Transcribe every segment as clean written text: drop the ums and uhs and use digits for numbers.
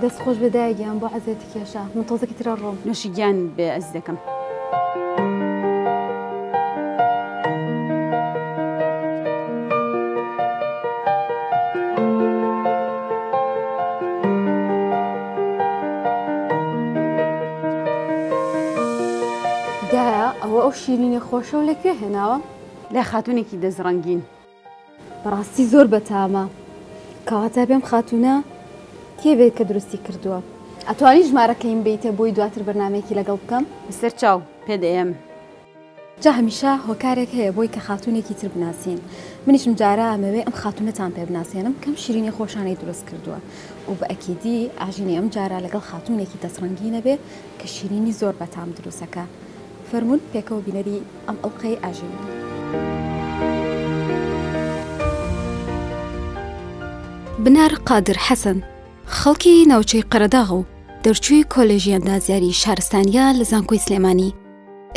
دەستخۆش بەدایگیان بۆ عەزێتی کێشە من تۆزێکی ترە ڕۆم نوشیگیان بێ ئەز دەکەم. دایە ئەوە ئەو شیرینی خۆشە و لەکوێ هێناوە؟ لە خاتونێکی دەزڕەنگین. بەڕاستی زۆر بەتامە. کەواتە بێم خاتونە کێ بێت کە دروستی کردووە؟ ئەتوانی ژمارەکەیم بیتە بۆی دواتر بەرنامەیەکی لەگەڵ بکەم؟ بەسەر چاو پێدەێم. جا هەمیشە هۆکارێک هەیە بۆی کە خاتونێکی تر بناسین. منیشم جارە ئەمەوێ ئەم خاتونەتان پێ بناسێنم کەم شیرینی خۆشانەی دروست کردووە و بە ئەکیدی ئاژینی ئەم جارە لەگەڵ خاتونێکی دەسڕەنگینە بێ کە شیرینی زۆر بەتام دروستەکە. فەرموون پێکەوە بینەری ئەم ئەڵقەی ئاژینی. بنار قادر حەسەن خەڵکی ناوچەی قەرەداغ و دەرچووی کۆلێژی ئەندازیاری شارستانیە لە زانکۆی سلێمانی.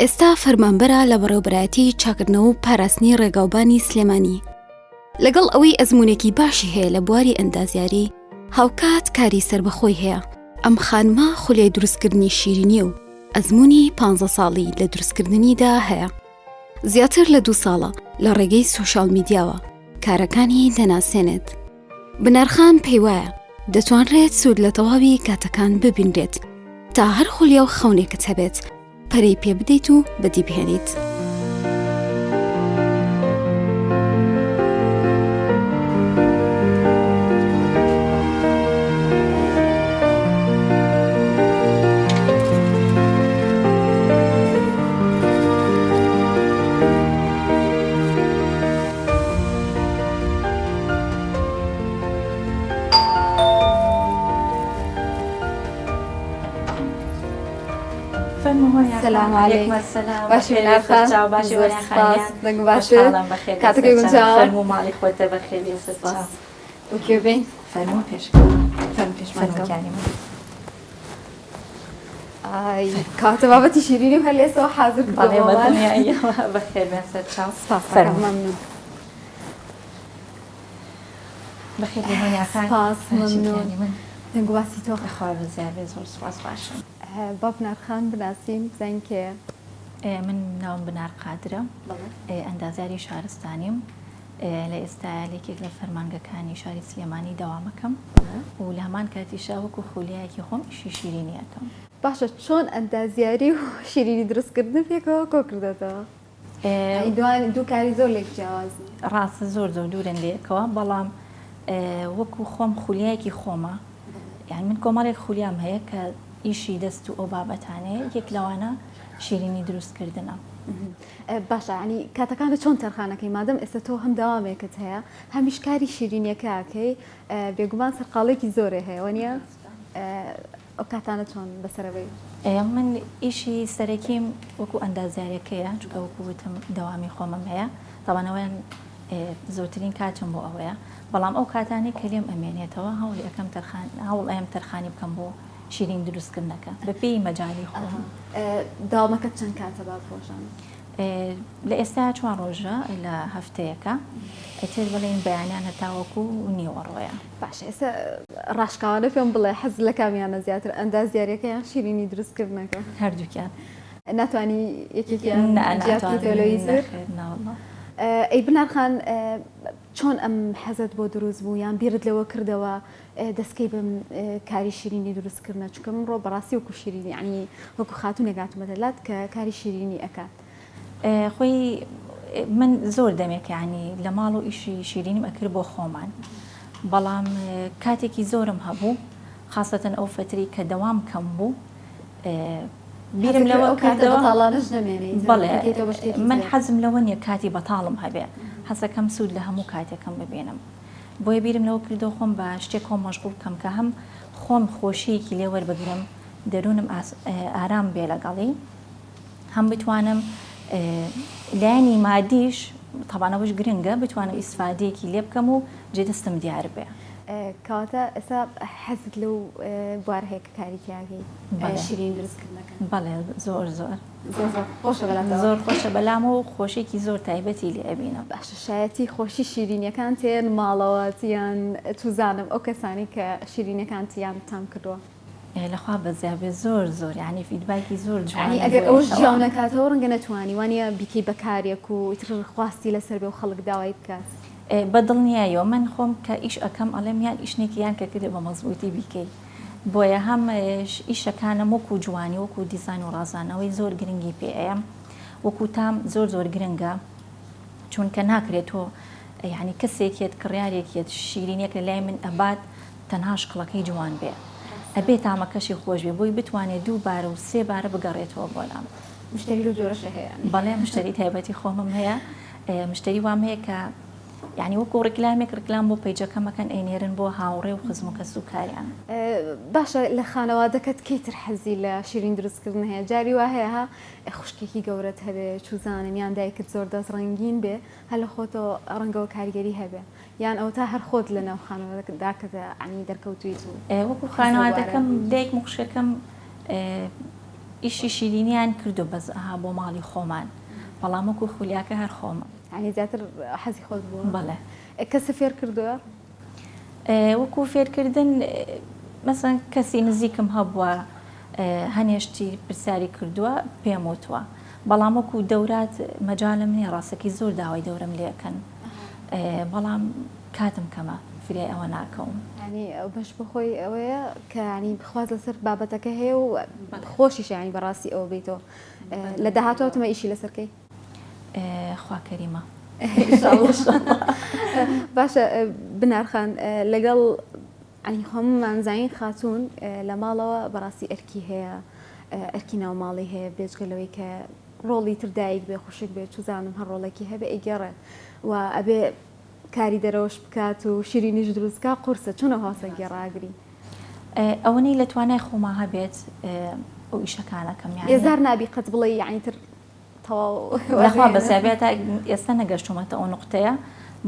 ئێستا فەرمانبەرە لە بەڕێوەبەرایەتی چاکردنەوە و پاراستنی ڕێگاوبانی سلێمانی. لەگەڵ ئەوەی ئەزمونێکی باشی هەیە لە بواری ئەندازیاری، هاوکات کاری سربەخۆی هەیە. ئەم خانمە خولیای دروستکردنی شیرینی و ئەزمموی 15 ساڵی لە دروستکردنیدا هەیە. زیاتر لە 2 ساڵە لە ڕێگەی سوشال میدیاوە کارەکانی دەناسێنێت. بنارخان پێی وایە دەتوانرێت سوود لە تەواوی کاتەکان ببینرێت تا هەر خولیا و خەونێکت هەبێت پەرەی پێ بدەیت و بەدی بهێنیت. السلام عليكم. السلام باشي نافع باشي ولا خاليان دنگ باشي بخير كاتك گونجاو فرمو مالك خوته بخير يا ستة وكيو بين فرمو پیش فرمو كلمة اي كاتب بابتي شيريني وهل لسه حاضر بالي مدنيا ايوه بخير يا ستة فرمو ممنون بخير يا خالد سپاس ممنون دنگ باسی تو خواه بزیاد زور سپاس باشم. با بنارخان بناسیم بزن که من ناوم بنار قادرە ئەندازیاری شارستانیم لە ئێستا لێکێک لە فەرمانگەکانی شاری سلێمانی دەوامەکەم و لە هەمان کاتیشا وەکو خولایەکی خۆم ئیشی شیرینیەکەم. باشە چۆن ئەندازیاری و شیرینی دروستکردن پێکەوە کۆ کردێتەوە؟ دوو کاری زۆر لێک جیاوازی. ڕاستە زۆر دوورن لێکەوە بەڵام وەکو خۆم خولایەکی خۆمە، یعنی من کۆمەڵێک خولیام هەیە کە ئیشی دەست و ئەو بابەتانەیە یەک لەوانە شیرینی دروستکردنە. باشە ینی کاتەکانە چۆن تەرخانەکەی مادەم ئێستا تۆ هەم داوامێکت هەیە هەمیش کاری شیرینیەکەکەی بێگومان سەرقاڵێکی زۆرێ هەیە وەنیە ئەو کاتانە چۆن بەسەرەوەی؟ من ئیشی سەرەکیم وەکو ئەندازیارەکەیە چونکە وەکوتم دەوامی خۆمم هەیە تاوانەوەیان زۆرترین کاتم بۆ ئەوەیە، بەڵام ئەو کاتانی کە لێم ئەمێنێتەوە هەوڵی ئەەکەم هەوڵ ئەم تەرخانی بکەم بۆ شیرین دروستکردنەکە بە پێی مەجای خۆم. داوامەکەت چەند کاتە با خۆشان؟ لە ئێستا 4 ڕۆژە لە هەفتەیەەکە ئەتر بڵێن بەیانیان هەتاوەکو و نیوەڕۆیە. باشە ئێستا ڕاشکاوانە پێم بڵێ حەز لە کامیانە زیاتر ئەندازیارەکەیان شیرینی دروستکردنەکە؟ هەردووکیان. ناتوانی یەکێکیان تۆلۆیزر؟ ئەی بنارخان چۆن ئەم حەزت بۆ دروست بوو یان بیرت لەوە کردەوە دەستکەی بم کاری شیرینی دروستکردنە چونکە منڕۆ بەڕاستی وەکو شیرینی ینی وەکو خاتوونێک هاتوومەتەلات کە کاری شیرینی ئەکات. خۆی من زۆر دەمێک ینی لە ماڵ و ئیشی شیرینیم ئەکرد بۆ خۆمان، بەڵام کاتێکی زۆرم هەبوو خاصەتەن ئەو فتری کە دەوام کەم بوو بیرم لەوە کردەوەڵانش نامێنێت. بەڵێ من حەزم لەوە نیە کاتی بەتاڵم هەبێ، حەسەکەم سوود لە هەموو کاتێکم ببێنم، بۆیە بیرم لەوە کردەوە خۆم بە شتێک خۆم مەشغوڵ بکەم کە هەم خۆم خۆشیەکی لێ وەربگرم دەروونم ئارام بێ لەگەڵی، هەم بتوانم لایانی مادیش تەبانەوەش گرنگە بتوانم ئیسفادەیەکی لێ بکەم و جێدەستم دیار بێ. کەواتە ئێستا حەزت لەو بوار هەیە کە کاریتیاگەی شیرین دروستکردنەکە؟ بەڵێ زۆر خۆشە بەلاتەوە؟ زۆر خۆشە بەلام و خۆشێکی زۆر تایبەتی لێ ئەبینم. باشە شایەتی خۆشی شیرینیەکان تێن ماڵەوەتیان توزانم ئەو کەسانی کە شیرینەکانتیان تام کردووە لەخوا بەزیابێ زۆر یعنی فیدباکی زۆر جوانی ئەگەر ئەوش جیاو نەکاتەوە ڕەنگە نەتوانی وانە بیکەی بەکارێک و ئیتر خواستی لەسەر بێ و خەڵک داوای بکات. بەدڵنیایەوە من خۆم کە ئیش ئەەکەم ئەڵێم یان ئیشنێکیان کە کردێ بە مەزبوطی بیکەی بۆیە هەم ئیشەکانە وەکو جوانی وەکو دیزاین و ڕازانەوەی زۆر گرنگی پێ ئەم وەکو تام زۆر گرنگە چونکە ناکرێتەوە یعنی کەسێکێت کڕیارێکێت شیرینێک لە لای من ئەبات تەنها شکڵەکەی جوان بێ ئەبێ تامەکەشی خۆش بێ بۆی بتوانێت 2 بارە و 3 بارە بگەڕێتەوە بۆلام. مشتری لە جۆرەشە هەیە؟ بەڵێ مشتری تایبەتی خۆمم هەیە مشتری وام هەیە کە یعنی وەکو ڕکلام بۆ پیجەکەمەکەن ئەینێرن بۆ هاوڕێ و خزم و کەس و کاریان. باشە لە خانەوادەکەت کەیتر حەزی لە شیرین دروستکردن هەیە؟ جاری وا هەیە ها خوشکێکی گەورەت هەبێ چوزانن یان دایکت زۆر دەست ڕەنگین بێ هەر لە خۆتەوە ڕەنگەوە کاریگەری هەبێ یان ئەو تا هەر خۆت لە ناو خانەوادەکەدا کە عنی دەرکەوتویت و وەکو خانەوادەکەم دایک مخشەکەم ئیشی شیرینیان کردو بەس ئەها بۆ ماڵی خۆمان بەڵام وەکو خولیاکە هەر خۆمە. ینی زیاتر حەزی خۆت بووە؟ بەڵێ. کەسە فێر کردووە؟ وەکو فێرکردن مەسەن کەسی نزیکم هەبووە هەنێشتی پرسیاری کردووە پێم وتووە بەڵام وەکو دەورات مەجالم نییە ڕاستەکی زۆر داوای دەورم لێکەن بەڵام کاتم کەمە فرێ ئەوە ناکەوم. ینی بەش بخۆی ئەوەیە کە ینی بخواز لەسەر بابەتەکە هەیە و خۆشیش ینی بەڕاستی ئەوە بیتەوە لە داهاتەوە تەمە ئیشی لەسەرکەی؟ خوا کەریمە. باشە بنارخان لەگەڵ ئەنی خۆممان زین خاتون لە ماڵەوە بەڕاستی ئەرکی هەیە ئەرکی ناو ماڵی هەیە بێجگەلەوەی کە ڕۆڵی تردایک بێ خوشک بێت توزانم هەر ڕۆڵێکی هەبێ ئەیگەڕێ و ئەبێ کاری دەرەوەش بکات و شیرینیش دروستکە قورسە چونە هۆسە گێڕاگری ئەوەی لە توانای خۆما هەبێت ئەو ئیشەکانەکەم ێزار نابی قەت بڵێ یعنیتر لەخوا بەسیابێت ئێستا نەگەشتومەتە ئەو نقطەیە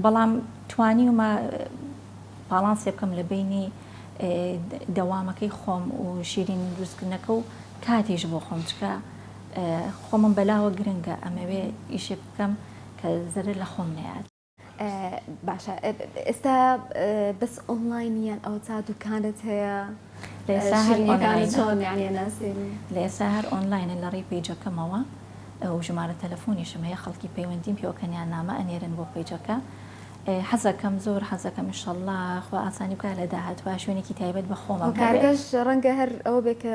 بەڵام توانی ومە باڵانسێ بکەم لە بینی دەوامەکەی خۆم و شیرین دروستکردنەکە و کاتیش بۆ خۆم چکە خۆمم بەلاوە گرنگە ئەمەوێ ئیشێ بکەم کە زەرر لە خۆم نەیات. باشە ئێستا بەس ئۆنلاینیان ئەو تا دوکانت هەیە لە ئێستا هەر ئۆنلاینە لە ڕێی پیجەکەمەوە و ژمارە تەلەفۆنیشم هەیە خەڵکی پەیوەندیم پێوەکەنیان نامە ئەنێرن بۆ پیجەکە حەزەکەم زۆر حەزەکەم ئینشەڵڵا خوا ئاسانی بکات لە داهاتوە شوێنێکی تایبەت بە خۆمە کارگەش ڕەنگە هەر ئەوە بێ کە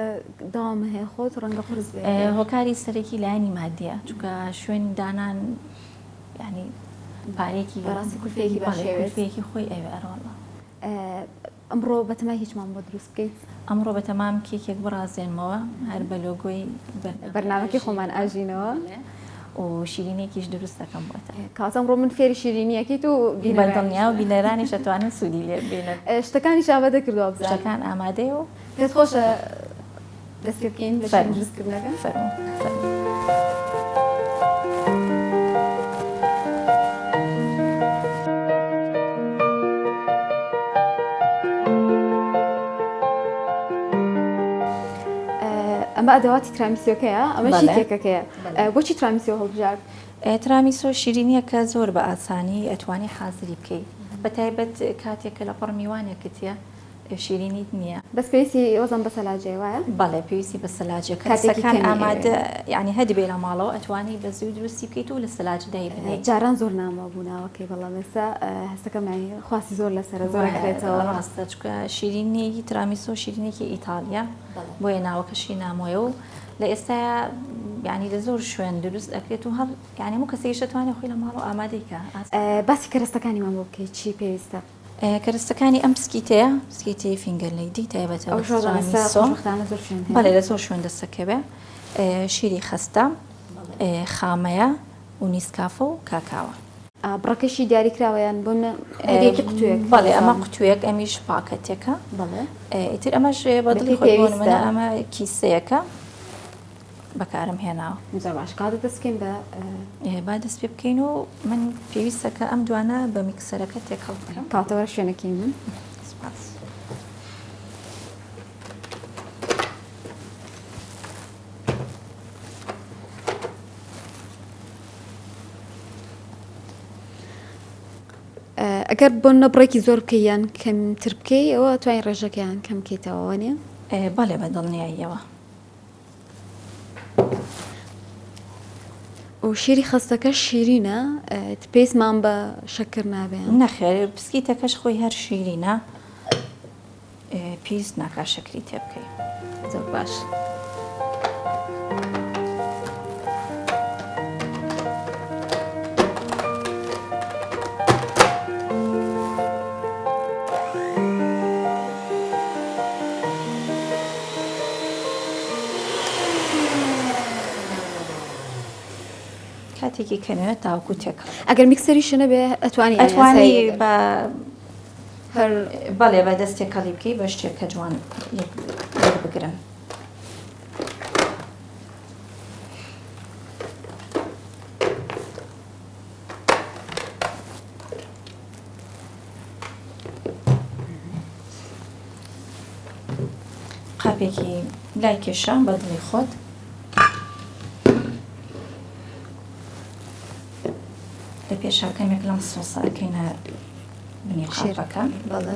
داوام هەیە خۆت ڕەنگە قرس بێ هۆکاری سەرەکی لایەنی مادیە چونکە شوێن دانان ینی پارێکی بەڕاستی کولفەیەکی باشێکی خۆی ئەوێ ئەرۆڵە. ئەمڕۆ بەتەمای هیچمان بۆ دروست بکەیت؟ ئەمڕۆ بەتەمام کێکێک بڕازێنمەوە هەر بە لۆگۆی بەرنامەکەی خۆمان ئاژینەوە و شیرینێکیش دروست دەکەم بۆتە. کاتەم ڕۆ من فێری شیرینیەکەیت و بەدڵنیا و بینەرانیش دەتوانن سوودی لێ بێنن. شتەکانی شابەدە کردووە بزان شتەکان ئامادەیە و پێت خۆشە دەست پێ بکەین بە شیرین دروستکردنەکە؟ ئەمە ئەدەواتی ترامیسۆکەیە ئەمەشی کێکەکەیە بۆچی ترامیسۆ هەڵبژارد؟ ترامیسۆ شیرینیە کە زۆر بە ئاسانی ئەتوانی حازری بکەیت بە تایبەت کاتێکە لە پڕ میوانێکتە شیرینیت نییە بەس پێویستی وەزن بە سەلاجێ وایە؟ بەڵێ پێویستی بە سەلاجە کەسەکان ئامادە ینی هەدی بێ لە ماڵەوە ئەتوانی بە زوو دروستی بکەیت و لە سەلاج دای بنێت. جاران زۆر نامە بووناوەکەی بەڵام ئێستا هەستەکەمانی خواستی زۆر لەسەر زۆرەکرێتەوە ڕاستە چکە شیرینیەکی ترامیسۆ شیرینێکی ئیتالیا بۆیە ناوەکەشی نامۆیە و لە ئێستا ینی لە زۆر شوێن دروست ئەکرێت و هەر یعنی و کەسێکی دەتوانێت خۆی لە ماڵەوە ئامادەیکە. باسی کەرەستەکانیمان بۆ بکەیت چی پێویستە؟ کەرەستەکانی ئەم پسکیتەیە پسکیتی فینگەرلیدی تایبەتە بەڵێ لە زۆر شوێن دەستەکەوێ شیری خەستە خامەیە و نیسکافە و کاکاوە. بڕەکەشی دیاریکراوەیان بۆن هەرێکی قوتوویەک؟ بەڵێ ئەمە قوتوویەک ئەمیش پاکەتێکە ئیتر ئەمەش بەدڵی خۆی منە ئەمە کیسەیەکە بەکارم هێناوە. زۆر باش کاتە دەستکەین بە با دەست پێ بکەین و من پێویستەکە ئەم دوانە بە میکسەرەکە تێکەڵ بکەم کاتەوە شوێنەکەی من ئەگەر بۆ نەبڕێکی زۆر بکەیان کەمتر بکەی ئەوە توانین ڕێژەکەیان کەم بکەیتەوە نیە؟ بەڵێ بە دڵنیاییەوە. و شیری خستەکە شیرینە پێیسمان بە شەکر نابێن؟ نەخێر بسکیتەکەش خۆی هەر شیرینە پێویست ناکات شەکری تێ بکەی. زۆر باش. کاتێکی کەمێت تاوکو تێکە. ئەگەر میکسەریشە نەبێ ئەتوانی بە هەر بەڵێ بە دەستێکەڵی بکەی بە شتێکە جوان بگرن. قاپێکی لای کێشە بە دڵی خۆت لە پێشاکەمێک لەم سۆسەکەینە بنی قاپەکە. بەڵێ.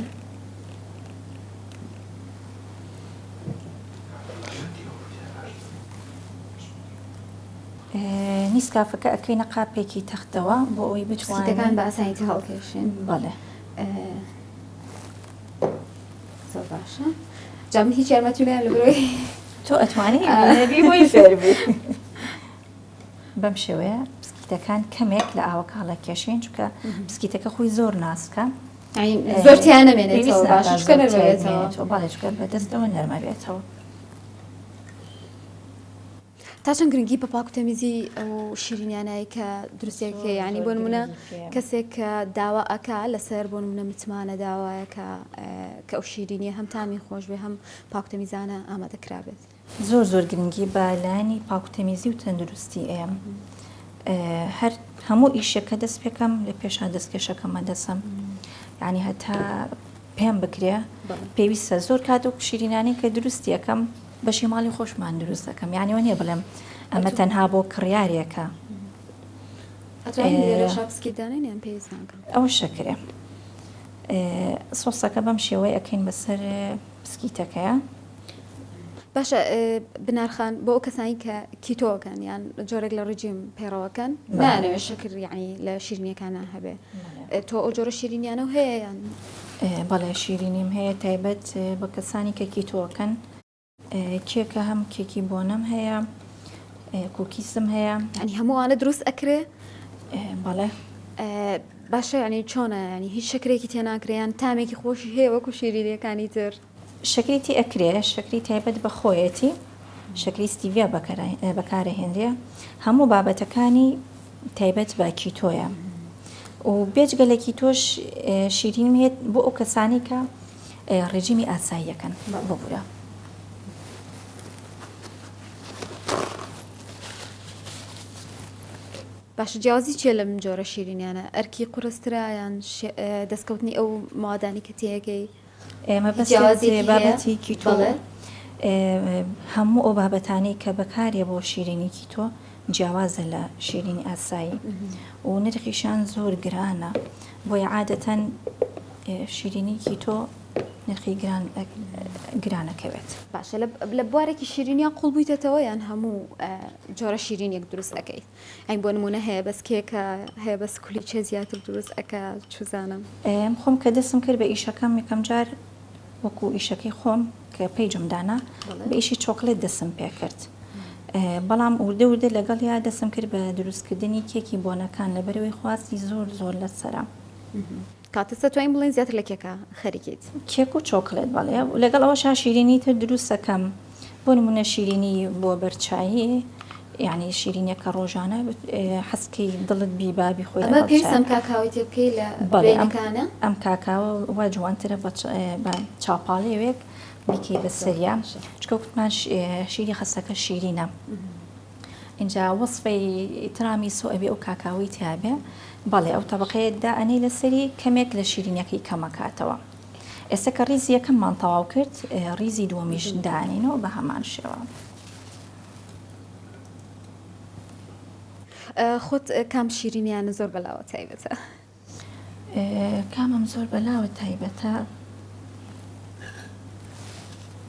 نیسکافەکە ئەکەینە قاپێکی تەختەوە بۆ ئەوی بچوانەکان بە ئاسانیتی هەڵکێشێن. بەڵێ. زۆر باشە. جا من هیچ یارمەتیان لەبەرەوەی تۆ ئەتوانی نەبی بۆی فێربی. بەم شێوەیە بسکیتەکان کەمێک لە ئاوەکە هەڵەکێشێن چونکە بسکیتەکە خۆی زۆر ناسکە. زۆر تیان نەمێنێتەوە باش چکە نەرمەوێتەوە. باڵێ چکە بەدەستەوە نەرمەبێتەوە. تا چەند گرنگی بە پاکوتەمیزی ئەو شیرینیانایی کە دروستێکە یعنی بۆ نمونە کەسێک کە داوا ئەکا لەسەر بۆ نمونە متمانە داوایە کە ئەو شیرینیە هەم تامی خۆش بێ هەم پاکوتەمیزانە ئامادەکرابێت. زۆر گرنگی بە لایەنی پاکوتەمیزی و تەندروستی ئێم. هەر هەموو ئیشەکە دەست پێکەم لە پێشا دەستکێشەکەمە دەسم. یعنی هەتا پێم بکرێ پێویستە زۆر کات و شیرینانی کە دروستی یەکەم بەشی ماڵی خۆشمان دروست دەکەم. یعنی وە نییە بڵێم ئەمە تەنها بۆ کڕیارێکە. ئەو شەکرێ سۆسەکە بەم شێوەی ئەکەین بەسەر بسکیتەکەیە. باشە بنارخان بۆ ئەو کەسانی کە کیتۆکەن یان جۆرێک لە ڕژیم پێڕەوەکەن نانەوێت شکر یعنی لە شیرینیەکانە هەبێ تۆ ئەو جۆرە شیرینیانە هەیە یان؟ بەڵێ شیرینیم هەیە تایبەت بە کەسانی کە کیتۆکەن کێکە هەم کێکی بۆنم هەیە کوکیسم هەیە. ینی هەمووانە دروست ئەکرێ؟ بەڵێ. باشە ینی چۆنە ینی هیچ شکرێکی تێناکرێیان تامێکی خۆشی هەیە وەکو شیرینیەکانی تر؟ شکریتی ئەکرێ شکری تایبەت بە خۆیەتی شکری ستیڤیا بەکارەهێنرێ هەموو بابەتەکانی تایبەت بە کیتۆیە و بێجگەلێکی تۆش شیرین هێت بۆ ئەو کەسانی کە ڕێژیمی ئاساییەکەن بۆ بورە. باشە جیازی چێ لەم جۆرە شیرینیانە ئەرکی قورسترا یان دەستکەوتنی ئەو مادانی کە تێگەی؟ ئێمە بەسیازی بابەتی کیتۆ هەموو ئەو بابەتانی کە بەکارێ بۆ شیرینی تۆ جیاوازە لە شیرینی ئاسایی و نرخیشان زۆر گرانە بۆیە عادەتەن شیرینی تۆ نرخی گرانەکەوێت. باشە لە بوارێکی شیرینیان قوڵ بوویتەوە یان هەموو جۆرە شیرینێک دروست ئەەکەیت؟ ئەین بۆ نمونە هەیە بەس کێکە هەیە بەس کولی چێ زیاتر دروست ئەکە چوزانم. خۆم کە دەستم کرد بە ئیشەکەم یەکەم جار وەکو ئیشەکەی خۆم کە پێیجمدانا بە ئیشی چۆکلێت دەستم پێ کرد. بەڵام وردە لەگەڵ یا دەستم کرد بە دروستکردنی کێکی بۆنەکان لەبەرەوەی خواستی زۆر لەسەرە. کاتەسە توانین بڵێن زیاتر لە کێکە خەریکیت؟ کێک و چۆکلێت بەڵێ لەگەڵ ئەوەش شیرینی تر دروستەکەم بۆ نمونە شیرینی بۆ بەرچایی یعنی شیرینیەکە ڕۆژانە حەسکەی دڵت بیبابی خۆی ئەمە پێویستم کاکاوی تێ بکەی لە بێنەکانە؟ ئەم کاکاوە وا جوانترە بە چاپاڵێوێک بیکەی بەسەریا چکە وتمان شیری خەسەکە شیرینە. اینجا وەسفەی ترامی سۆئەبێ ئەو کاکاوی تیابێ بەڵێ ئەو تەبقەیەدا ئەنەی لەسەری کەمێک لە شیرینەکەی کەمەکاتەوە ئێستا کە ڕیزی یەکەممان تەواو کرد ڕیزی دووەمیش دانینەوە بە هەمان شێوە. خۆت کام شیرینیانە زۆر بەلاوە تایبەتە؟ کامم زۆر بەلاوە تایبەتە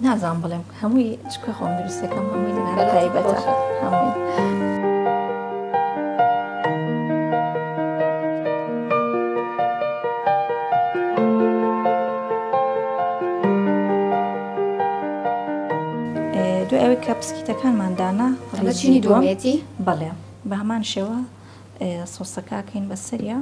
نازانم بڵێم هەمووی چکە خۆم دروستەکەم هەمووی لەناو تایبەتە هەمووی. دوای ئەوەی کە بسکیتەکانماندانا ڕێزی دووەمێتی بەڵێ بە هەمان شێوە سۆسەکەکەین بەسەریە.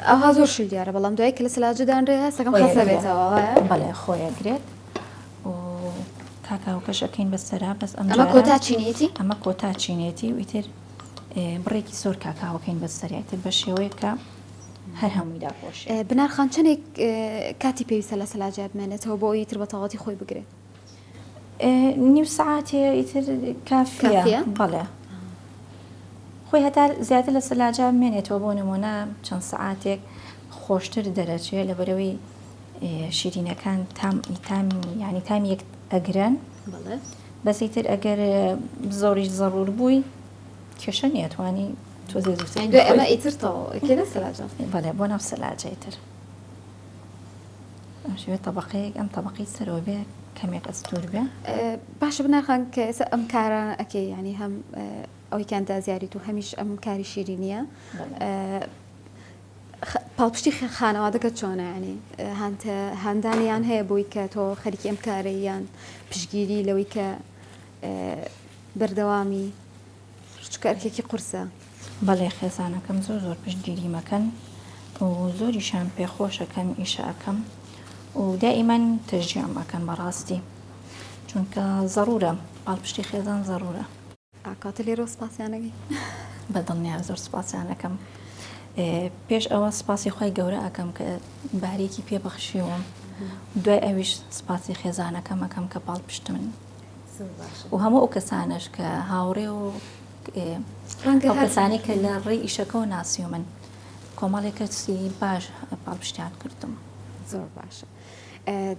ئەوها زۆر شل دیارە بەڵام دوای کە لە سەلاجەدانرێ هەستەکەم خەسە بێتەوە بەڵێ خۆیەگرێت و کاکاوکەشەکەین بەسەرا بەس ئەمە کۆتا چینێتی؟ ئەمە کۆتا چینێتی و ئیتر بڕێکی زۆر کاکاوەکەین بەسەریا تر بە شێوەیە کە هەر هەمووی داپۆشێ. بنارخان چەندێک کاتی پێویستە لە سەلاجە بمێنێتەوە بۆ ئەوی تر بە تەواوەتی خۆی بگرێت؟ نیو سعاتێ ئیتر کافیە بەڵێ خۆی هەتا زیاتر لە سەلاجە بمێنێتەوە بۆ نمونە چەند سعاتێک خۆشتر دەرەچێت لەبەرەوەی شیرینەکان ینی تامی یەک ئەگرن بەسی تر ئەگەر زۆریش زەڕور بووی کێشە نیەتوانی تۆزێ زووتر ئەمە ئیترتەوە سەلاجە بەڵێ بۆ ناو سەلاجەیتر شوێت طبقەیەک ئەم طبقی سەرەوە بێ کەمێک ئەستور بێ باشە بنارخان کە ئێستا ئەم کارانە ئەکەی ینی هەم ئەوی کاندا زیاری و هەمیش ئەم کاری شیرینیە پاڵپشتی خانەوادەکە چۆنە ینی هەندانیان هەیە بۆی کە تۆ خەریکی ئەم کارەیان پشگیری لەوەی کە بەردەوامی ڕچکارکێکی قورسە؟ بەڵێ خێزانەکەم زۆر پشتگیری مەکەن و زۆریشان پێخۆشەکەم ئیشەکەم و دائیمەن تەشجیعم مەکەن بەڕاستی چونکە زەڕورە پاڵپشتی خێزان زەڕورە. ئاکاتە لێرە سپاسیانەکەی بەدڵنیا زۆر سپاسیانەکەم. پێش ئەوە سپاسی خۆی گەورە ئەەکەم کە بارێکی پێبەخشیوم دوای ئەویش سپاسی خێزانەکەم ئەەکەم کە پاڵپشت من و هەموو ئەو کەسانش کە هاوڕێ و ئەو کەسانی کە لە ڕێی ئیشەکەەوە ناسیۆ من کۆمەڵێک کەسی باش پاڵپشتیان کردم. زۆر باشە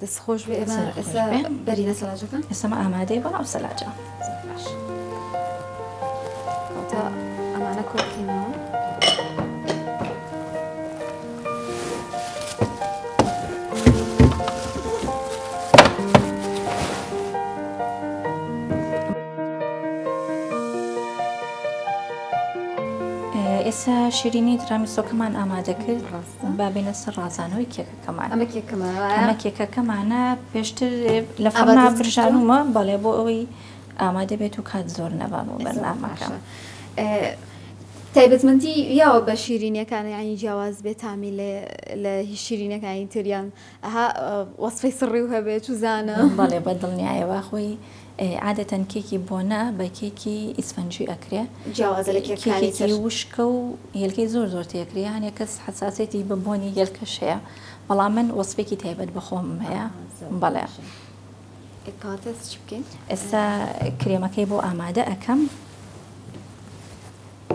دەست خۆش بێ ئێستا بەرینە سەلاجەکە ئێستا ئامادەی بەڵاو سەلاجە کەواتە ئەمانە کۆکینەوە ئێستا شیرینی ترامیسۆکەمان ئامادە کرد با بینە سەر ڕازانەوەی کێکەکەمان. ئەمە کێکەکەمانە پێشتر لە فەرنا برژانومە بەڵێ بۆ ئەوەی ئامادە بێت و کات زۆر نەبا بۆ بەرنامەکە. تایبەتمەندی یاوە بە شیرینیەکانە ینی جیاواز بێت تامی لە هیچ شیرینەکانی تریان ئەها وەسفەی سڕی و هەبێت و زانە بەڵێ بە دڵنیایەوە خۆی عادەتەن کێکی بۆنە بە کێکی ئیسفەنجی ئەکرێ جیاوازە لە کێکی وشکە و هێلکەی زۆر تێکرێ هەنێک کەس حساسێتی بە بۆنی هێلکەش هەیە بەڵام من وەسفێکی تایبەت بەخۆم هەیە. بەڵێ ئێستا کرێمەکەی بۆ ئامادە ئەەکەم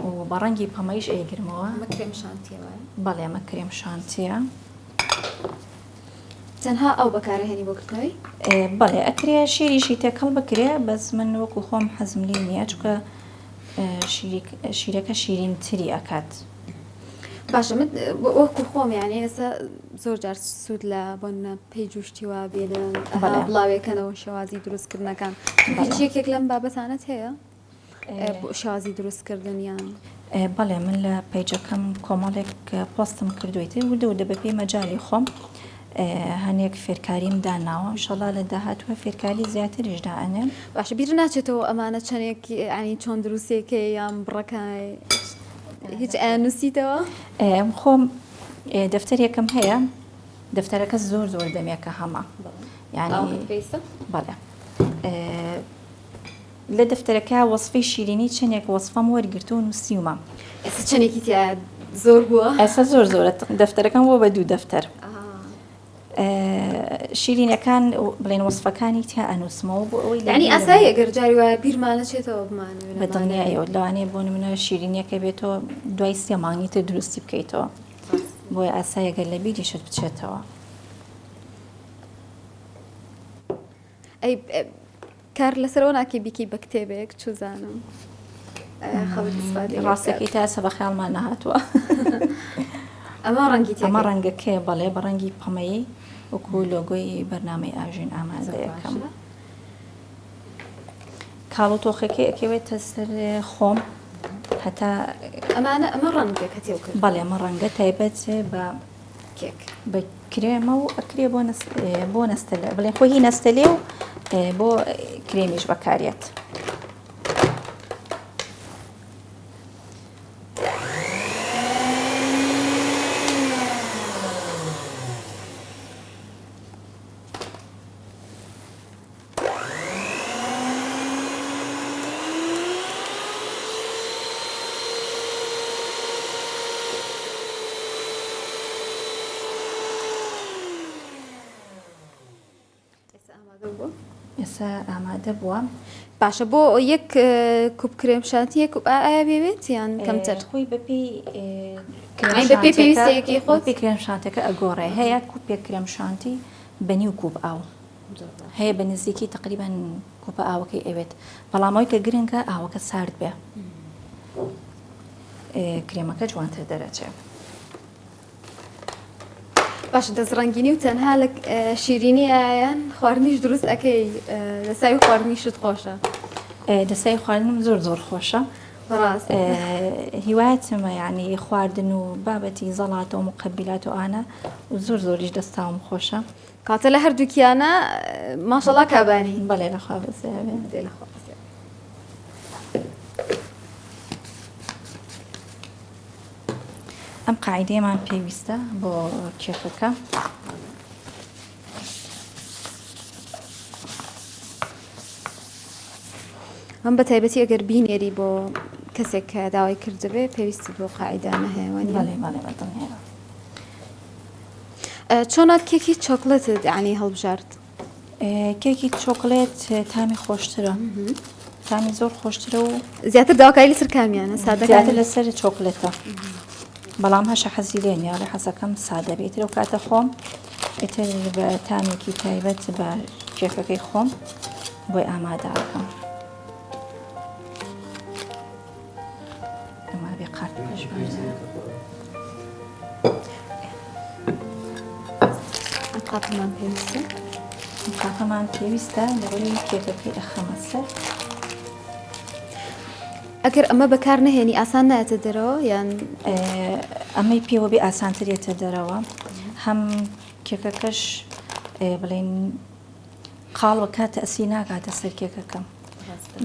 و بە ڕەنگی پەمەیش ئەیگرمەوە. بەڵێ ئەمە کرێم شانتیە تەنها ئەو بەکارهێنی بۆ کردنەوەی بەڵێ ئەکرێ شیریشی تێکەڵ بکرێ بەس من وەکو خۆم حەزم لێ نییە چکە شیرەکە شیرینتری ئەکات. باشە من وەکو خۆم یانی ئێستا زۆر جار سوود لە بۆن پێی جوشتیوە بێنن بڵاوێکەنەوە شێوازی دروستکردنەکان هیچیەکێک لەم بابەتانت هەیە شێوازی دروستکردنیان؟ بەڵێ من لە پەیجەکەم کۆمەڵێک پۆستم کردوێتێ و دە بە پێی مەجای خۆم هەنێک فێرکاریم داناوە ئینشەڵا لە داهاتوە فێرکاری زیاتریش دائەنێن. باشە بیر ناچێتەوە ئەمانە چەندێک ینی چۆن دروستێکە یان بڕەکای هیچ ئەنووسیتەوە؟ خۆم دەفتەرێکم هەیە دەفتەرەکە زۆر دەمێکە هەمە یعنی بەڵێ لە دەفتەرەکە وەسفەی شیرینی چەندێک وەسفەم وەرگرتو و نووسیومە. ئێستا چەندێکی زۆر بووە؟ ئێستا زۆرە دەفتەرەکەم بۆ بە دوو دەفتەر شیرینەکان بڵێن وەسفەکانی تیا ئەنووسمەوە بۆ ئەوەی ینی ئاسایی ئەگەر جاری وایە بیرمانە چێتەوە بمانەوە بەدڵنیایەوە لەوانەیە بۆ نمونە شیرینیەکە بێتەوە دوای 3 مانگی تر دروستی بکەیتەوە بۆی ئاسایەگەر لە بیریشت بچێتەوە. ئەی کار لەسەرەوە ناکەی بیکی بە کتێبێک چوزانم ڕاستەکەی تا ئێستا بە خەیاڵمان نەهاتووە. ئەمە ڕەنگی ئەمە ڕەنگەکەی بەڵێ بە ڕەنگی پەمەیی وەکو لۆگۆی بەرنامەی ئاژین ئامادەیەکەم. کاڵ و تۆخەکەی ئەکەوێتە سەر خۆم هەتا ئەمە ڕەنگەکە تێو کرد. بەڵێ ئەمە ڕەنگە تایبەت بە کێک بە کرێمە و ئەکرێ بۆ نەستەلێ بڵێ خۆی نەستەلێ و بۆ کرێمیش بەکارێت. ئێستا ئامادە بووە. باشە بۆ یەک کوب کرێم شانتی کوب ئایا بێت یان کەمتر خۆی بەپی پێویستەیەکی خۆت پێ کرێم شانتەکە ئەگۆڕێ هەیە کوپێک کرێم شانتی بەنی و کوب ئاو هەیە بە نزیکی تقریبان کوپە ئاوەکەی ئەوێت بەڵامەوەی کە گرنگە ئاوەکە سارد بێ کرێمەکە جوانتر دەرەچێت. باش دەزڕەنگینی و تەنها لە شیرینی ئایان خواردنیش دروست ئەەکەی دەسای خواردنیشت خۆشە. دەسای خواردنم زۆر خۆشە. ڕاست هیوایەتمە یعنی خواردن و بابەتی زەڵات و مقبلات و ئانە و زۆریش دەستاوم خۆشە. کاتە لە هەردووکیانە ماشەڵا کابانی بەڵێ لەخوا بەزێ ئەم قاعیدەیەمان پێویستە بۆ کێکەکە. ئەم بە تایبەتی ئەگەر بینێری بۆ کەسێک کە داوای کردبێ پێویستی بۆ قاعیدانە هەیەوانی. بەڵێ بەڵێ هەیە. چۆنات کێکی چۆکلێتت عنی هەڵبژارد؟ کێکی چۆکلێت تامی خۆشترە. تامی زۆر خۆشترە و زیاتر داواکاری لەسەر کامیانە زیاتر لەسەر چۆکلێتە. بەڵام هەشە حەزی لێن یا لە حەزەکەم سادە بێت و کاتە خۆم ئیتر بە تامێکی تایبەت بە کێکەکەی خۆم بۆی ئامادەکەم. ئەمە بێ قارت قاتمان پێویستە قاتەمان پێویستە لەوەی کێکەکەی ئەخەمە سەر. ئەگەر ئەمە بەکار نهێنی ئاسان نایەتە دەرەوە یان ئەمەی پێوە بێ ئاسانترێتە دەرەوە هەم کێکەکەش بڵێن قاڵوە کاتە ئەسی ناگاتە سەر کێکەکەم.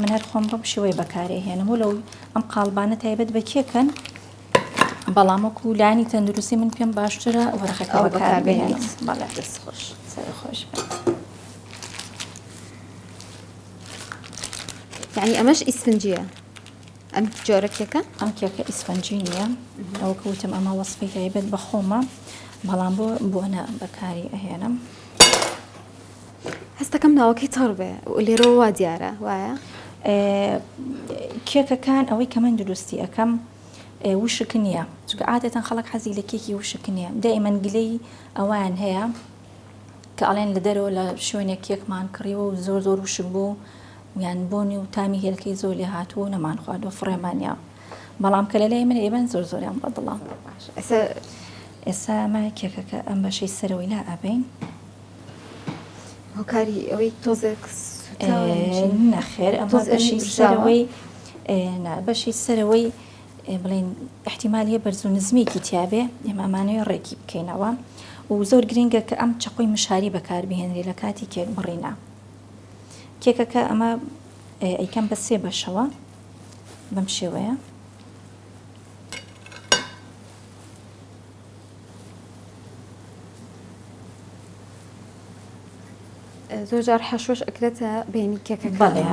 من هەر خۆم بەم شێوەیە بەکارێ هێنم و لەو ئەم قاڵبانە تایبەت بە کێکن بەڵامەکو لانی تەندروستی من پێم باشترە وەرەقەکە بەکار بێنم. بەڵێ دەست خۆش سەر خۆش بێت. یعنی ئەمەش ئیسفنجیە ئەم جۆرە کێکە؟ ئەم کێکە ئیسفەنجی نییە ئەوە کەوتم ئەمە وەسفی تایبەت بە خۆمە بەڵام بۆنە بەکاری ئەهێنم. هەستەکەم ناوەکەی تەڕ بێ و لێرەوە وا دیارە وایە؟ کێکەکان ئەوەی کە من دروستی ئەەکەم وشک نییە چونکە عادەتەن خەڵک حەزی لە کێکی وشک نییە دائیمەن گلەی ئەوان هەیە کە ئەڵێن لە دەرەوە لە شوێنێک کێکمان کڕیوە و زۆر وشک بوو یان بۆنی و تامی هێلکەی زۆر لێ هاتووە نەمان خواردوە فڕێمانیا بەڵام کە لە لای من ئێبەن زۆریان بەدڵام. ئێستا ئەمە کێکەکە ئەم بەشەی سەرەوەی لا ئەبین هۆکاری ئەوەی تۆزێک نەخێر ئەمە بەشی سەرەوەی بەشی سەرەوەی بڵێن احتیمالیە بەرز و نزمیکی تیابێ ئێمە ئەمانەوەی ڕێکی بکەینەوە و زۆر گرنگە کە ئەم چەقۆی مشاری بەکاربهێنرێ لە کاتی کێک بڕینە. کێکەکە ئەمە ئەیکەم بە سێ بەشەوە بەم شێوەیە. زۆر جار حەشوەش ئەکرێتە بینی کێکەکە. بەڵێ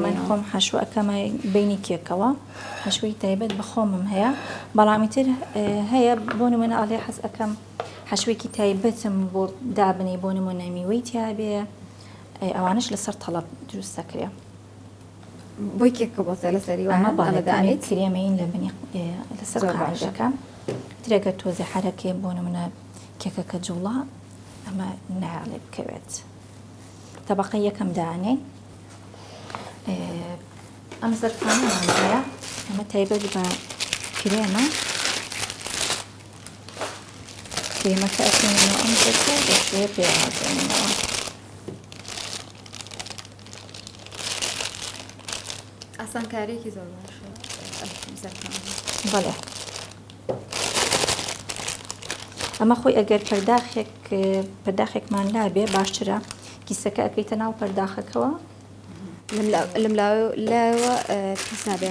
من خۆم حەشوە ئەەکەمە بینی کێکەوە حەشوەی تایبەت بە خۆمم هەیە بەڵامی تر هەیە بۆ نمونە ئاڵێ حەز ئەەکەم حەشوێکی تایبەتم بۆ دابنەی بۆ نمونە میوەی تیابێ ئەوانش لەسەر تەڵەب دروست دەکرێ بۆی کێکە بۆ لەسەری ئەمە باڵەدانێت کرێمەین لە بنی لەسەر قاعدەکە ترێگە تۆزی حرەکێ بۆ نمونە کێکەکە جوڵە ئەمە نایڵێ بکەوێت تەبەقەی یەکەم دانێ ئەم زەرفانەمان هەیە ئەمە تایبەت بە کرێمە کرێمەکە ئەکەینەوە ئەم زەرفە بە شوێ پێوازێنەوە ئاسانکاریەکی زۆر باشە بەڵێ ئەمە خۆی ئەگەر پەرداخێکمان لا بێ باشترە کیسەکە ئەەکەیتە ناو پەرداخەکەەوە لەم لایەوە پیس نابێ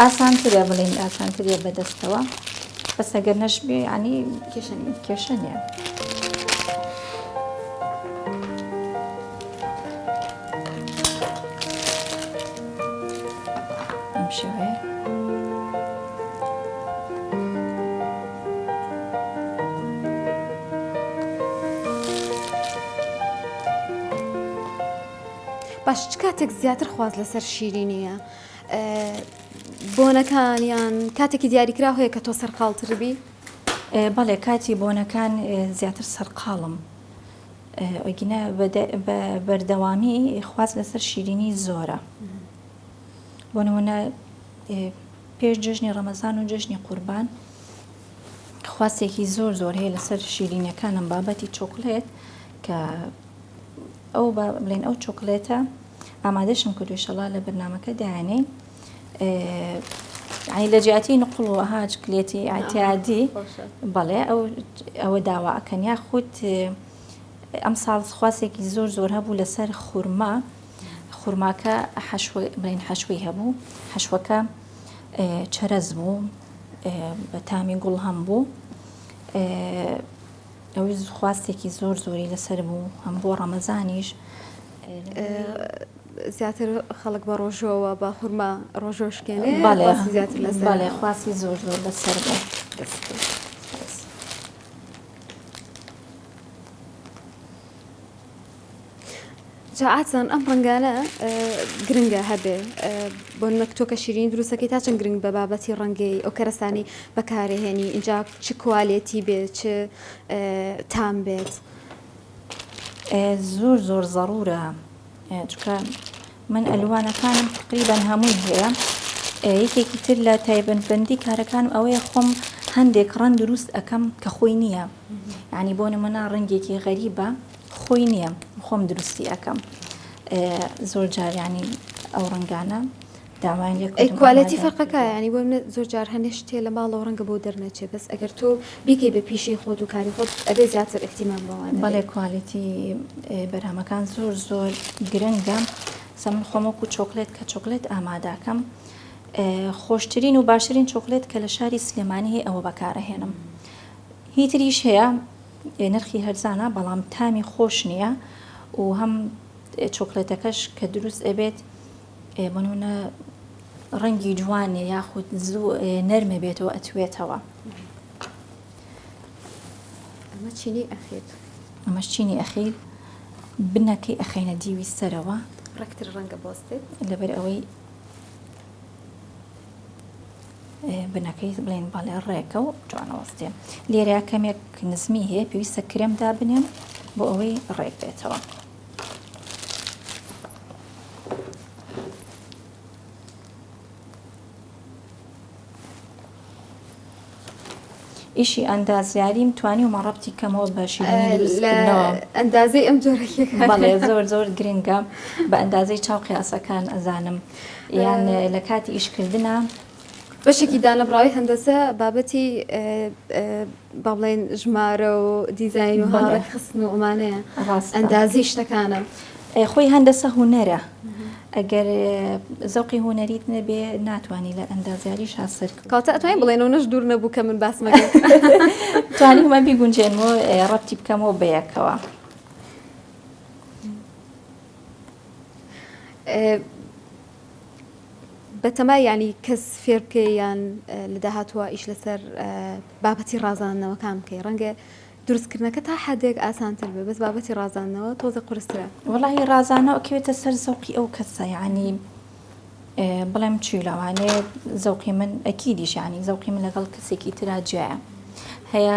ئاسانترە بڵێن ئاسانترە بەدەستەوە بەس ئەگەر نەش بێ ینی کێشە نیە ئەم شێوەیە باش چ کاتێک زیاتر خواز لەسەر شیرینیە بۆنەکانیان کاتێکی دیاریکرا هەیە کە تۆ سەرقاڵتر بی بەڵێ کاتی بۆنەکان زیاتر سەرقاڵم ئۆگینە بە بەردەوامی خواز لەسەر شیرینی زۆرە بۆ نمونە پێش جژنی ڕەمەزان و جژنی قوربان خواستێکی زۆر هەیە لەسەر شیرینەکانم بابەتی چۆکلێت کە ئەو بڵێن ئەو چۆکلێتە ئامادەشم کردو ئینشەڵا لە بەرنامەکە دایانەی ینی لە جیاتی نقڵ و ئەها چکلێتی ئاعتیادی بەڵێ ئەوە داوا ئەکەن یاخود ئەم ساڵ خواستێکی زۆر هەبوو لەسەر خورماکە بڵێن حەشوی هەبوو حەشوەکە چەرەز بوو بە تامی گوڵ هەم بوو ئەوی خواستێکی زۆری لەسەر بوو هەم بۆ ڕەمەزانیش زیاتر خەڵک بە ڕۆژەوە بە خورما ڕۆژۆشکێنێ بەڵێ خواستی زۆر لەسەر بوو جاعاتان ئەم ڕەنگانە گرنگە هەبێ بۆ نەکتۆکە شیرین دروستەکەی تا چەند گرنگ بە بابەتی ڕەنگەی ئەو کەرەستانی بەکارهێنی اینجا چ کوالێتی بێت چ تام بێت زۆر زەڕورە چکە من ئەلوانەکانم تقریبان هەمووی هەیە یەکێکی تر لە تایبەتبەندی کارەکانم ئەوەیە خۆم هەندێک ڕەن دروست ئەەکەم کە خۆی نییە یعنی بۆ نمونە ڕەنگێکی غەریبە خۆی نییە خۆم دروستی ئەەکەم زۆر جار ینی ئەو ڕەنگانە داوایان کوالەتی فەرقەکە ینی بۆ زۆر جار هەنێش تێ لە ماڵەوە ڕەنگە بۆ دەرنەچێ بەس ئەگەر تۆ بیکەی بە پیشی خۆت و کاری خۆت ئەبێ زیاتر احتیمام بەوان بەڵێ کوالەتی بەرهەمەکان زۆر گرنگە سەمن خۆمەکو چۆکلێت کە چۆکلێت ئاماداکەم خۆشترین و باشترین چۆکلێت کە لە شاری سلێمانی هەیە ئەوە بەکارەهێنم هیتریش هەیە نرخی هەرزانە بەڵام تامی خۆش نییە و هەم چۆکلێتەکەش کە دروست ئەبێت بۆنمونە ڕەنگی جوانێ یاخود زوو نەرمە بێتەوە ئەتوێتەوە ئەمە چینی ئەخیر ئەمەش چینی ئەخیر بنەکەی ئەخینە دیوی سەرەوە ڕێکتر ڕەنگە بۆستێت لەبەر ئەوەی بنەکەی بڵێن باڵێ ڕێکە و جوانەوەستێ لێرە کەمێک نزمی هەیە پێویستە کرێمدا بنێم بۆ ئەوەی ڕێک بێتەوە ئیشی ئەندازیاریم توانی و مەڕەبتی کەمەوە بە شیرینی دروستکردنەوە ئەندازەی ئەم جۆرەکێک بەڵێ زۆر گرنگە بە ئەندازەی چاو قیاسەکان ئەزانم یان لە کاتی ئیشکردنە بەشێکی دانەبڕاوی هەندەسە بابەتی با بڵێن ژمارە و دیزاین و هاڕێک خستن و ئەمانەیە ئەندازی شتەکانە خۆی هەندەسە هونەرە ئەگەر زەوقی هونەریت نەبێ ناتوانانی لە ئەندازیاریش حاصل کاتە ئەتوانین بڵێنەوە نەش دوور نەبوو کە من باسمەکە توانیمە بیگونجێنەوە ڕەبتی بکەمەوە بەیەکەوە بەتەمای ینی کەس فێر بکەی یان لە داهاتوە ئیش لەسەر بابەتی ڕازاندنەوەکان بکەی ڕەنگە دروستکردنەکە تا حدێک ئاسانتر بێ بەس بابەتی ڕازاندنەوە تۆزە قورسترە وەڵاهی ڕازانەوە ئەکەوێتە سەر زەوقی ئەو کەسە یعنی بەڵام چی لەوانێ زەوقی من ئەکیدیش ینی زەوقی من لەگەڵ کەسێکی ترا جایە هەیە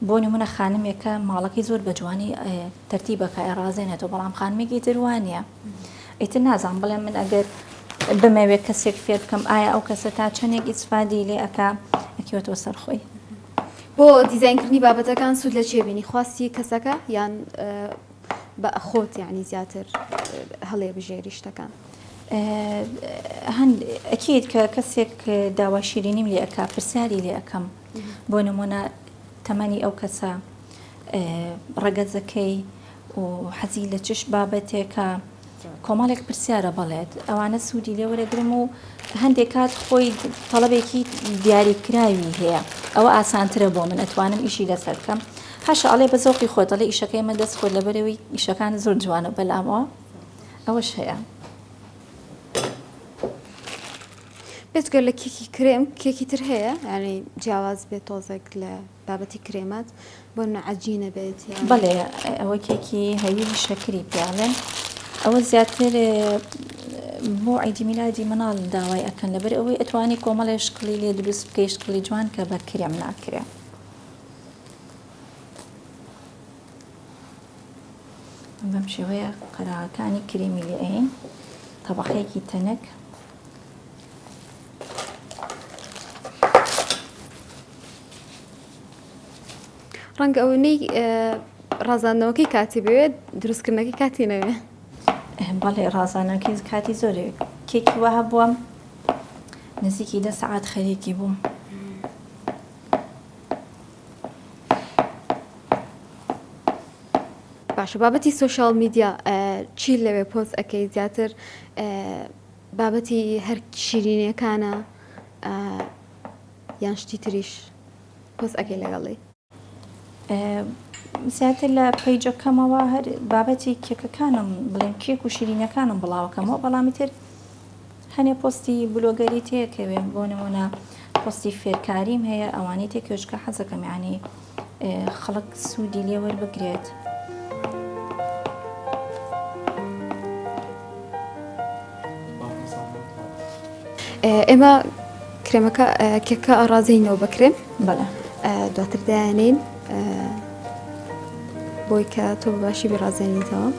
بۆ نمونە خانمێکە ماڵەکەی زۆر بە جوانی تەرتیبەکە ڕازێنێتەوە بەڵام خانمێکی تروانە ئیتر نازان بڵێم من ئەگەر بمەوێت کەسێک فێر بکەم ئایا ئەو کەسە تا چەندێک ئیسفادی لێ ئەکەوێتەوە سەرخۆی بۆ دیزاینکردنی بابەتەکان سوود لە چێبینی خواستی کەسەکە یان بە خۆت یعنی زیاتر هەڵێ بژێری شتەکان هەند ئەکیت کە کەسێک داوا شیرینیم لێ ئەکا پرسیاری لێ ئەەکەم بۆ نمونە تەمەنی ئەو کەسە ڕەگەزەکەی و حەزی لە چش بابەتێکە کۆمەڵێک پرسیارە بەڵێت ئەوانە سوودی لێ وەرەگرم و هەندێک کات خۆی تەڵەبێکی دیاریکراوی هەیە ئەوە ئاسانترە بۆ من ئەتوانم ئیشی لەسەر بکەم هەشە ئەڵێ بە زۆقی خۆت ئەڵێ ئیشەکەی من دەست خۆت لەبەرەوەی ئیشەکان زۆر جوانە بەلامەوە ئەوەش هەیە بێتگەر لە کێکی کرێم کێکی تر هەیە ینی جیاواز بێت تۆزێک لە بابەتی کرێمات بۆ عەجینە بێت بەڵێ ئەوە کێکی هەویری شەکری پیاڵێن ئەوە زیاتر بۆ عیدی میلادی مناڵ داوای ئەکەن لەبەر ئەوەی ئەتوانی کۆمەڵێ شکڵی لێ دروست بکەی شکڵی جوان کە بە کرێم ناکرێ بەم شێوەیە قەراغەکانی کریمی لێ ئەین تەبەقەیەکی تەنک ڕەنگە ئەوەی ڕازاندنەوەکەی کاتی بوێت دروستکردنەکەی کاتی نەوێ بەڵێ ڕازانەکەی کاتی زۆرێ کێکی وەها بووم نزیکی 10 سەعات خەریکی بووم باشە بابەتی سوۆشال میدیا چی لەوێ پۆست ئەەکەی زیاتر بابەتی هەر شیرینیەکانە یان شتی تریش پۆست ئەەکەی لەگەڵی زیاتر لە پەیجەکەمەوە هەر بابەتی کێکەکانم بڵێن کێک و شیرینەکانم بڵاوەکەمەوە بەڵامی تر هەنێ پۆستی بلۆگەری تێکەوێ بۆ نمونە پۆستی فێرکاریم هەیە ئەوانەی تێکێشکە حەزەکەم یعنی خەڵک سوودی لێ وەربگرێت ئێمە کرێمەکە کێکە ئاڕازینەوە بکرێن بەڵێ دواتر دایانین بۆی کە تۆ باشی بڕازێنیتەوە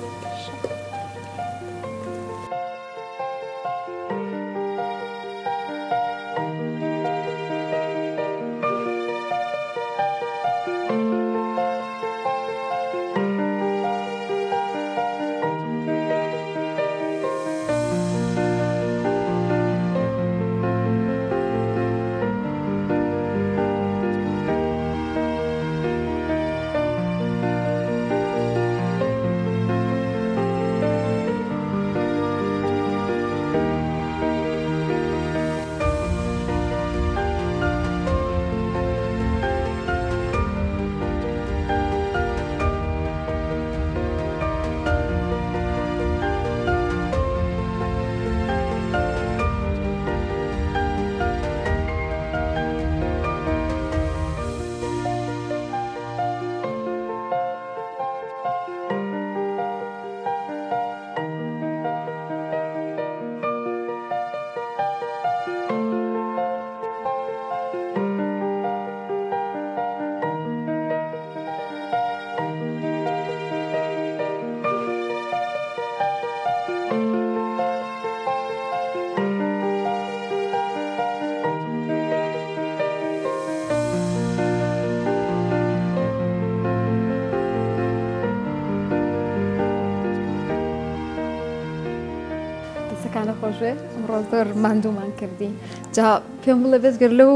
دەستەکانە خۆشێ ئەمڕۆ زۆر ماندوومان کردی جا پێم بڵێ بێزگەر لەو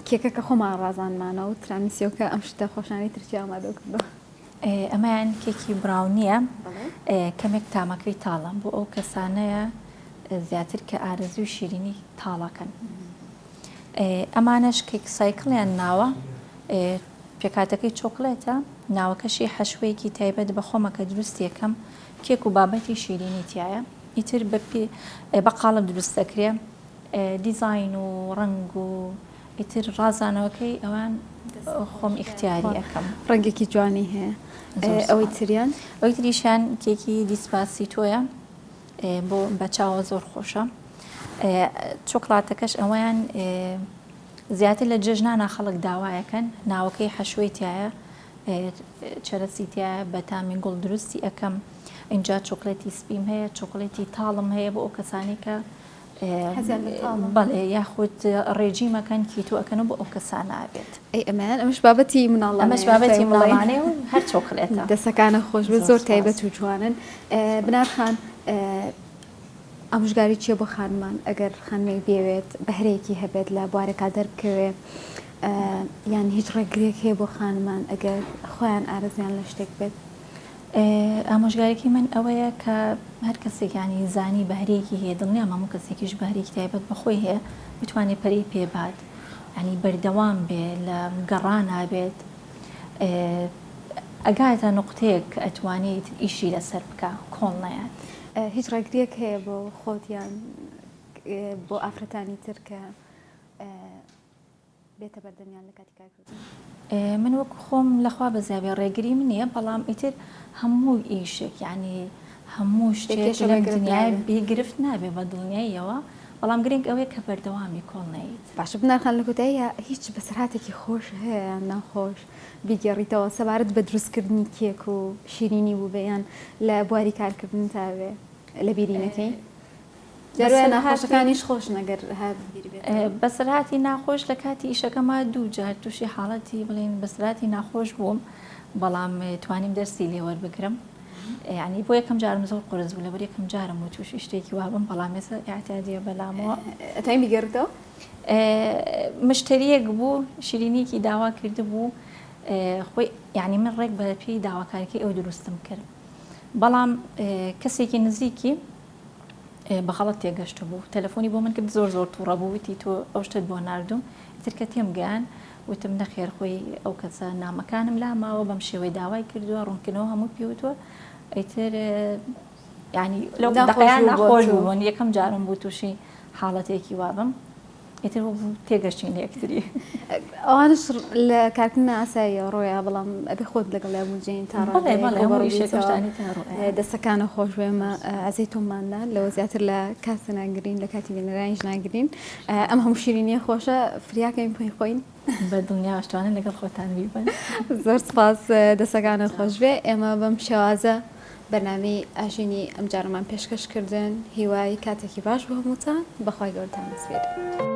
کێکەکە خۆمان ڕازانمانە و ترامیسیۆکە ئەم شتە خۆشانی ترکی ئامادە کردەوە ئەمەیان کێکی براونیە کەمێک تامەکەی تاڵم بۆ ئەو کەسانەیە زیاتر کە ئارەزوی شیرینی تاڵەکەن ئەمانەش کێک سایکڵیان ناوە پێکاتەکەی چۆکلێتە ناوەکەشی حەشوەیەکی تایبەت بە خۆمەکە دروست یەکەم کێک و بابەتی شیرینی تایە ئیتر بە قاڵب دروست دەکرێ دیزاین و ڕنگ و ئیتر ڕازانەوەکەی ئەوان خۆم ئیختیاری ئەەکەم ڕەنگێکی جوانی هەیە ئەوەی تریان ئەوەی تریشان کێکی دیسپاسی تۆیە بۆ بە چاوە زۆر خۆشە. چۆکڵاتەکەش ئەویان زیاتر لە جێژنانە خەڵک داوایەکەن، ناوەکەی حەشوەی تایە، چەرەسی تایە، بەتامی گوڵ دروستی ئەەکەم. اینجا چۆکلێتی سپیم هەیە، چۆکلێتی تاڵم هەیە بۆ ئەو کەسانی کە بەڵێ یاخود ڕێجیمەکەن کیتو ئەەکەن بۆ ئەو کەسان نابێت. ئەمەش بابەتی مناڵانەیە، ئەمەش بابەتی مناڵانەیە و هەر چۆکلێتە دەسەکانە خۆش بێت، زۆر تایبەت و جوانن. بنارخان ئامۆژگاری چیە بۆ خانمان ئەگەر خانمەی بێوێت بەهرەیەکی هەبێت لە بوارەکە دەربکەوێ، یان هیچ ڕێگرێک هەیە بۆ خانمان ئەگەر خۆیان ئارەزیان لە شتێک بێت؟ ئامۆژگارێکی من ئەوەیە کە هەر کەسێکانی زانی بەهرەیەکی هەیە، دڵنیام هەموو کەسێکیش بەهرەیەکی تایبەت بەخۆی هەیە، بتوانێت پەرەی پێبات، ینی بەردەوام بێ لە گەڕان نابێت، ئەگاتە نقطەیەک کە ئەتوانێت ئیشی لەسەر بکە، کۆڵ نایات. هیچ ڕێگرێک هەیە بۆ خۆتیان بۆ ئافرەتانی تر کە بێتە بەردەمیان لە کاتی کارکردن؟ من وەکو خۆم لەخوا بەزیابێ ڕێگری من نییە، بەڵام ئیتر هەموو ئیشێک یعنی هەموو شتێک لەم دنیای بێگرفت نابێ بە دڵنیاییەوە، بەڵام گرنگ ئەوەیە کە بەردەوامی کۆڵ نەیت. باشە بنارخان لە کۆتاییە هیچ بەسەرهاتێکی خۆش هەیە ناخۆش بیگەڕیتەوە سەبارەت بە دروستکردنی کێک و شیرینی بوو بەیان لە بواری کارکردن تاوێ لە بیرینەکەی؟ جەروە ناخۆشەکانیش خۆش نەگەر بەسەرهاتی ناخۆش لە کاتی ئیشەکەما دوو جار تووشی حاڵەتی بڵێن بەسەرهاتی ناخۆش بووم، بەڵام توانیم دەرسی لێوەربگرم. یعنی بۆ یەکەم جارم زۆر قورس بوو، لەبەر یەکەم جارم و تووشی شتێکی وابم، بەڵام ێستا ئاعتیادیە بەلامەوە. ئەتای بیگەڕیتەوە؟ مشتریەک بوو شیرینیکی داوا کرده بوو، خۆی یعنی من ڕێک بە پێی داواکاریەکەی ئەو دروستم کرد، بەڵام کەسێکی نزیکی بەخەڵەت تێگەشتە بوو، تەلەفۆنی بۆ من کرد زۆر زۆر تووڕە بوو، وتی تۆ ئەو شتت بۆ ناردوم، ئیتر کە تێم گەیان وتم نەخێر خۆی ئەو کەسە نامەکانم لاماوە بەم شێوەی داوای کردووە، ڕوونکردنەوە هەموو پێوتوە، ئیتر ینی لەو دەقەیان ناخۆش بوون، یەکەم جارم بوو تووشی حاڵەتێکی وابم، ئیتر بوو تێگەشتین لە یەکتری. ئەوانش لە کارکردن ئاساییە ڕۆیە، بەڵام ئەبێ خۆت لەگەڵ بووجین تا دەستەکانە خۆش بێمە ئەزەی تۆماندا لەوە زیاتر لە کاتە ناگرین لە کاتی وێنەرانیش ناگرین. ئەم هەموو شیرینیە خۆشە فریاکەین پێی خۆین بە دنیا شتوانن لەگەڵ خۆتان بیبن. زۆر سپاس، دەستەکانت خۆش بێ. ئێمە بەم شێوازە بەنامەی ئاژینی ئەم جارەمان پێشکەشکردن، هیوای کاتێکی باش بۆ هەمووتان، بەخوای گەورەتان دەسپێرین.